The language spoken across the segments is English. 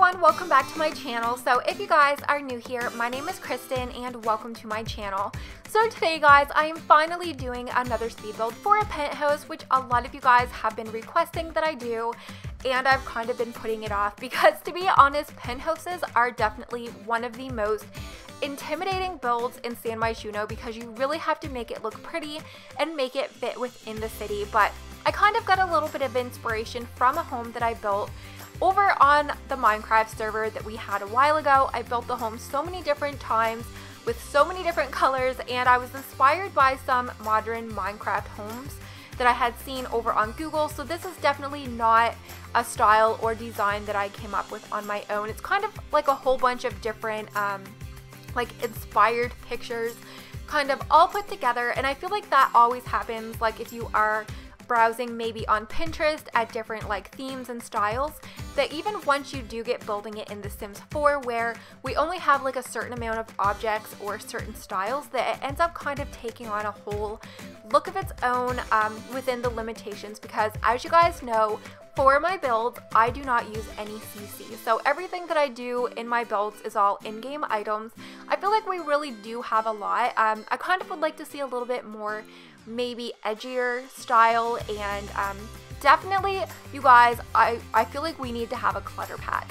everyone, welcome back to my channel. So if you guys are new here, my name is Kristen and welcome to my channel. So today guys, I am finally doing another speed build for a penthouse, which a lot of you guys have been requesting that I do, and I've kind of been putting it off because, to be honest, penthouses are definitely one of the most intimidating builds in Myshuno because you really have to make it look pretty and make it fit within the city. But I kind of got a little bit of inspiration from a home that I built over on the Minecraft server that we had a while ago. I built the home so many different times with so many different colors, and I was inspired by some modern Minecraft homes that I had seen over on Google. So this is definitely not a style or design that I came up with on my own. It's kind of like a whole bunch of different like inspired pictures kind of all put together, and I feel like that always happens like if you are browsing maybe on Pinterest at different like themes and styles, that even once you do get building it in The Sims 4 where we only have like a certain amount of objects or certain styles, that it ends up kind of taking on a whole look of its own within the limitations, because as you guys know, for my builds, I do not use any CC. So everything that I do in my builds is all in-game items. I feel like we really do have a lot. I kind of would like to see a little bit more maybe edgier style, and definitely, you guys, I feel like we need to have a clutter pack.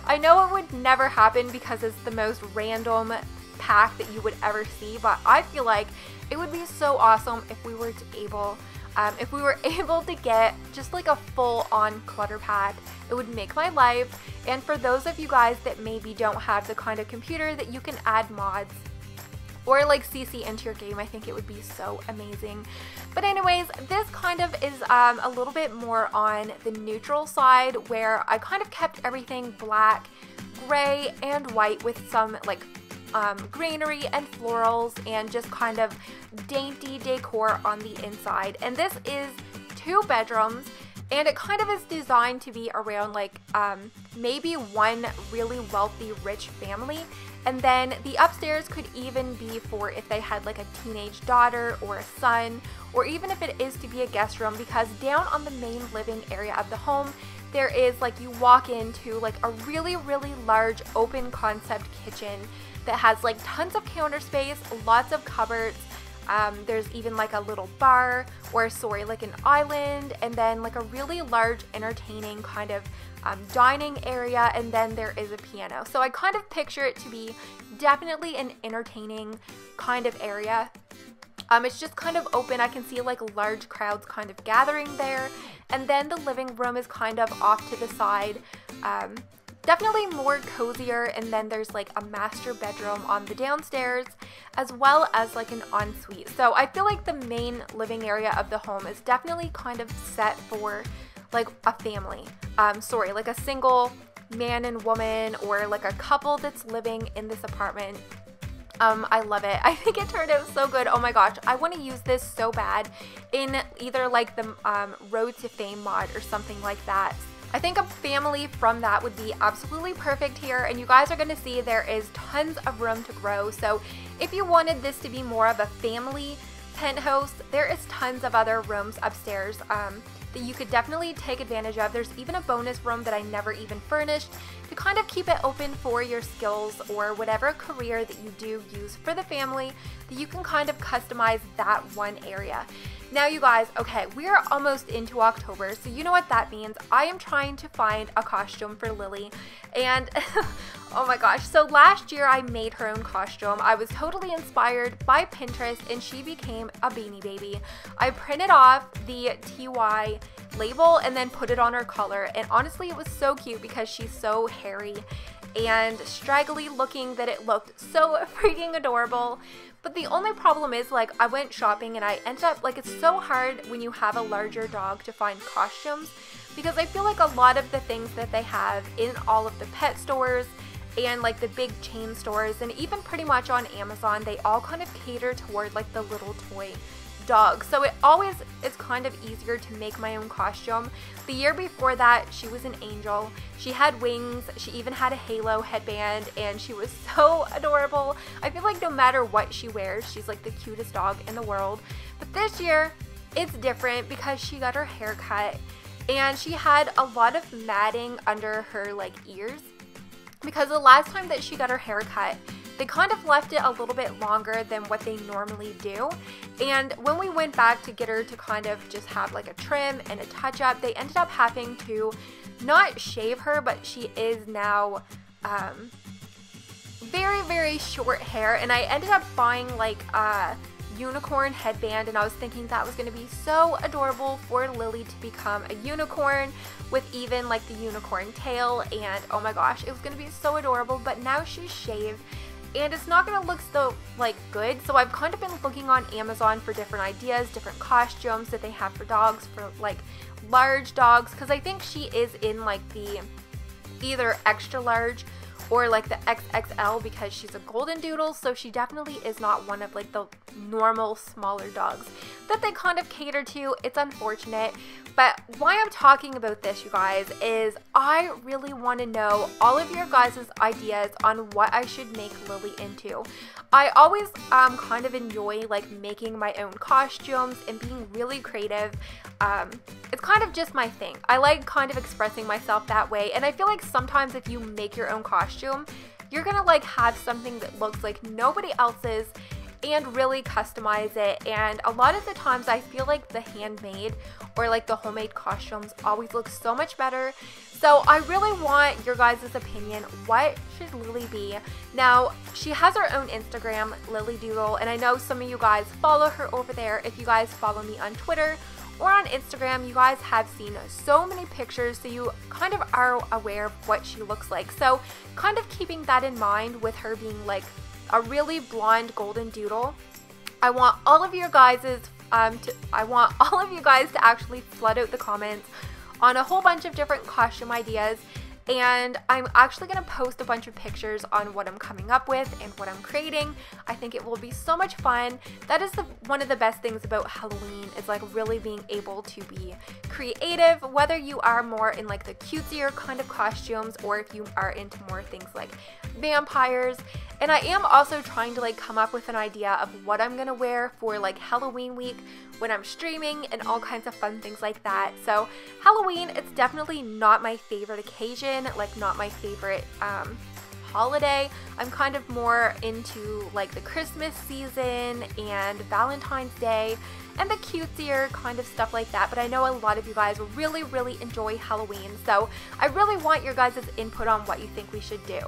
I know it would never happen because it's the most random pack that you would ever see, but I feel like it would be so awesome if we were able to get just like a full-on clutter pack. It would make my life. And for those of you guys that maybe don't have the kind of computer that you can add mods or like CC into your game, I think it would be so amazing. But anyways, this kind of is a little bit more on the neutral side, where I kind of kept everything black, gray, and white with some like greenery and florals and just kind of dainty decor on the inside. And this is 2 bedrooms, and it kind of is designed to be around like maybe one really wealthy rich family, and then the upstairs could even be for if they had like a teenage daughter or a son, or even if it is to be a guest room, because down on the main living area of the home there is like, you walk into like a really large open concept kitchen that has like tons of counter space, lots of cupboards. There's even like a little bar, or sorry, like an island, and then like a really large entertaining kind of dining area, and then there is a piano. So I kind of picture it to be definitely an entertaining kind of area. It's just kind of open. I can see like large crowds kind of gathering there, and then the living room is kind of off to the side. Definitely more cozier, and then there's like a master bedroom on the downstairs, as well as like an ensuite. So I feel like the main living area of the home is definitely kind of set for like a family. Sorry, like a single man and woman, or like a couple that's living in this apartment. I love it. I think it turned out so good. Oh my gosh, I want to use this so bad in either like the Road to Fame mod or something like that. I think a family from that would be absolutely perfect here, and you guys are going to see there is tons of room to grow. So if you wanted this to be more of a family penthouse, there is tons of other rooms upstairs that you could definitely take advantage of. There's even a bonus room that I never even furnished to kind of keep it open for your skills or whatever career that you do use for the family, that you can kind of customize that one area. Now you guys, okay, we are almost into October, so you know what that means. I am trying to find a costume for Lily, and oh my gosh, so last year I made her own costume. I was totally inspired by Pinterest, and she became a Beanie Baby. I printed off the TY label and then put it on her collar, and honestly it was so cute because she's so hairy and straggly looking that it looked so freaking adorable. But the only problem is, like, I went shopping and I ended up, like, it's so hard when you have a larger dog to find costumes, because I feel like a lot of the things that they have in all of the pet stores and like the big chain stores, and even pretty much on Amazon, they all kind of cater toward like the little toy dog. So it always is kind of easier to make my own costume. The year before that, she was an angel. She had wings, she even had a halo headband, and she was so adorable. I feel like no matter what she wears, she's like the cutest dog in the world. But this year, it's different because she got her hair cut, and she had a lot of matting under her like ears. because the last time that she got her hair cut, they kind of left it a little bit longer than what they normally do. And when we went back to get her to kind of just have like a trim and a touch up, they ended up having to not shave her, but she is now very, very short hair. And I ended up buying like a unicorn headband, and I was thinking that was going to be so adorable for Lily to become a unicorn with even like the unicorn tail, and oh my gosh, it was going to be so adorable. But now she's shaved and it's not going to look so like good, so I've kind of been looking on Amazon for different ideas, different costumes that they have for dogs, for like large dogs, because I think she is in like the either extra large or like the XXL, because she's a golden doodle, so she definitely is not one of like the normal smaller dogs that they kind of cater to. It's unfortunate, but why I'm talking about this, you guys, is I really want to know all of your guys' ideas on what I should make Lily into. I always kind of enjoy like making my own costumes and being really creative. It's kind of just my thing. I like kind of expressing myself that way, and I feel like sometimes if you make your own costume, you're gonna like have something that looks like nobody else's and really customize it. And a lot of the times I feel like the handmade or like the homemade costumes always look so much better. So I really want your guys' opinion. What should Lily be? Now, she has her own Instagram, Lily Doodle, and I know some of you guys follow her over there. If you guys follow me on Twitter or on Instagram, you guys have seen so many pictures, so you kind of are aware of what she looks like. So kind of keeping that in mind with her being like a really blonde golden doodle, I want all of your guys' to actually flood out the comments on a whole bunch of different costume ideas. And I'm actually going to post a bunch of pictures on what I'm coming up with and what I'm creating. I think it will be so much fun. That is one of the best things about Halloween, is like really being able to be creative, whether you are more in like the cutesier kind of costumes or if you are into more things like vampires. And I am also trying to like come up with an idea of what I'm going to wear for like Halloween week when I'm streaming and all kinds of fun things like that. So Halloween, it's definitely not my favorite occasion, like not my favorite holiday. I'm kind of more into like the Christmas season and Valentine's Day and the cutesier kind of stuff like that, but I know a lot of you guys really, really enjoy Halloween, so I really want your guys' input on what you think we should do.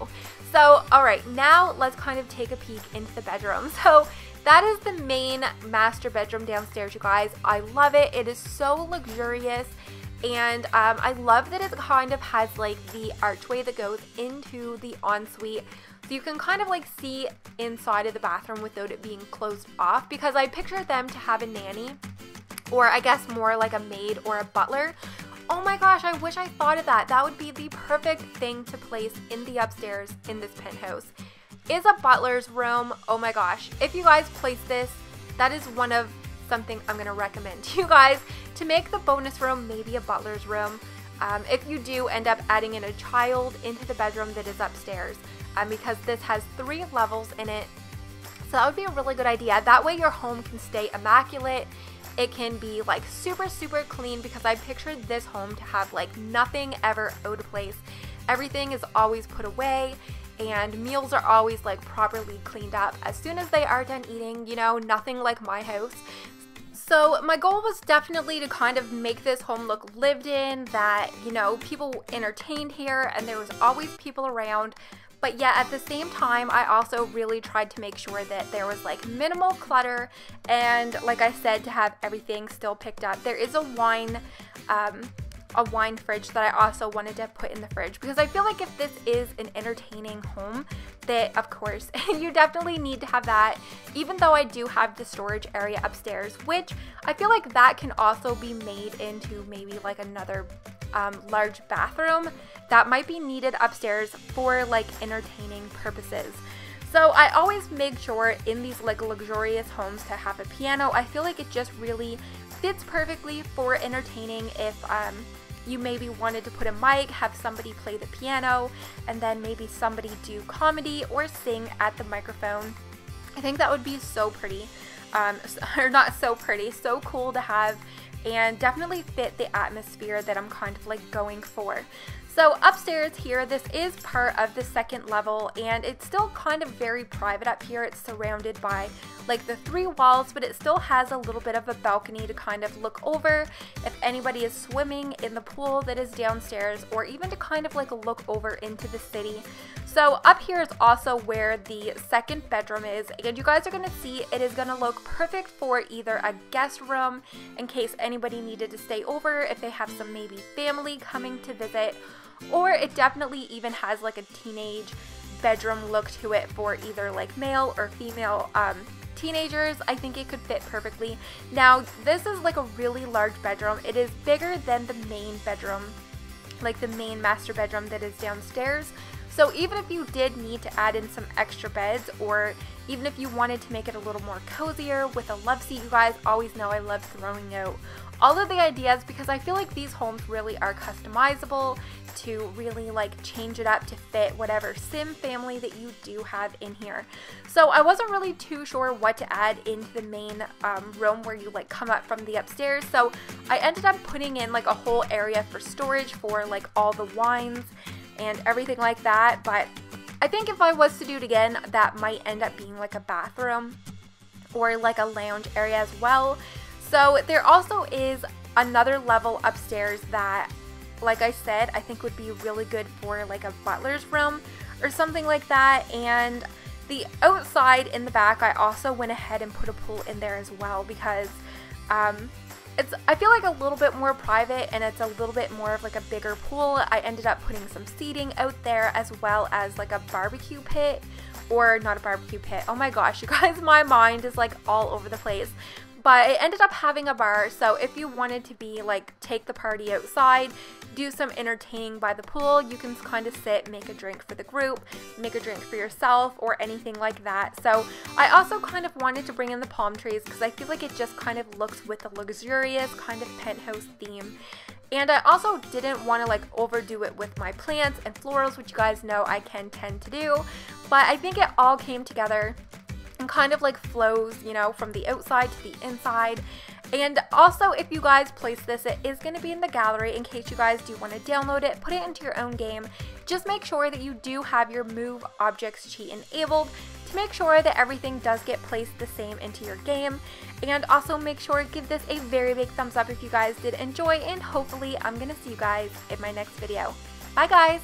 So, alright, now let's kind of take a peek into the bedroom. So, that is the main master bedroom downstairs, you guys. I love it. It is so luxurious, and I love that it kind of has like the archway that goes into the ensuite, so you can kind of like see inside of the bathroom without it being closed off, because I picture them to have a nanny, or I guess more like a maid or a butler. Oh my gosh, I wish I thought of that. That would be the perfect thing to place in the upstairs in this penthouse, is a butler's room. Oh my gosh, if you guys place this, that is one of something I'm going to recommend to you guys, to make the bonus room maybe a butler's room. If you do end up adding in a child into the bedroom that is upstairs, because this has 3 levels in it. So that would be a really good idea. That way your home can stay immaculate. It can be like super, super clean, because I pictured this home to have like nothing ever out of place. Everything is always put away, and meals are always like properly cleaned up as soon as they are done eating, you know, nothing like my house. So my goal was definitely to kind of make this home look lived in, that, you know, people entertained here and there was always people around. But yet at the same time, I also really tried to make sure that there was like minimal clutter, and like I said, to have everything still picked up. There is a wine fridge that I also wanted to put in the fridge, because I feel like if this is an entertaining home, that of course you definitely need to have that, even though I do have the storage area upstairs, which I feel like that can also be made into maybe like another large bathroom that might be needed upstairs for like entertaining purposes. So I always make sure in these like luxurious homes to have a piano. I feel like it just really fits perfectly for entertaining. If you maybe wanted to put a mic, have somebody play the piano, and then maybe somebody do comedy or sing at the microphone. I think that would be so pretty, or not so pretty, so cool to have, and definitely fit the atmosphere that I'm kind of like going for. So upstairs here, this is part of the second level, and it's still kind of very private up here. It's surrounded by like the 3 walls, but it still has a little bit of a balcony to kind of look over if anybody is swimming in the pool that is downstairs, or even to kind of like look over into the city. So up here is also where the second bedroom is, and you guys are going to see it is going to look perfect for either a guest room in case anybody needed to stay over, if they have some maybe family coming to visit, or it definitely even has like a teenage bedroom look to it for either like male or female teenagers. I think it could fit perfectly. Now this is like a really large bedroom. It is bigger than the main bedroom, like the main master bedroom that is downstairs. So even if you did need to add in some extra beds, or even if you wanted to make it a little more cozier with a love seat, you guys always know I love throwing out all of the ideas because I feel like these homes really are customizable to really like change it up to fit whatever sim family that you do have in here. So I wasn't really too sure what to add into the main room where you like come up from the upstairs. So I ended up putting in like a whole area for storage for like all the wines and everything like that. But I think if I was to do it again, that might end up being like a bathroom or like a lounge area as well. So there also is another level upstairs that, like I said, I think would be really good for like a butler's room or something like that. And the outside in the back, I also went ahead and put a pool in there as well because I feel like a little bit more private, and it's a little bit more of like a bigger pool. I ended up putting some seating out there as well as like a barbecue pit, or not a barbecue pit. Oh my gosh, you guys, my mind is like all over the place. But it ended up having a bar, so if you wanted to be like take the party outside, do some entertaining by the pool, you can kind of sit, make a drink for the group, make a drink for yourself, or anything like that. So I also kind of wanted to bring in the palm trees because I feel like it just kind of looks with the luxurious kind of penthouse theme. And I also didn't want to like overdo it with my plants and florals, which you guys know I can tend to do, but I think it all came together and kind of like flows, you know, from the outside to the inside. And also, if you guys place this, it is going to be in the gallery in case you guys do want to download it, put it into your own game. Just make sure that you do have your move objects cheat enabled to make sure that everything does get placed the same into your game. And also make sure to give this a very big thumbs up if you guys did enjoy, and hopefully I'm going to see you guys in my next video. Bye guys!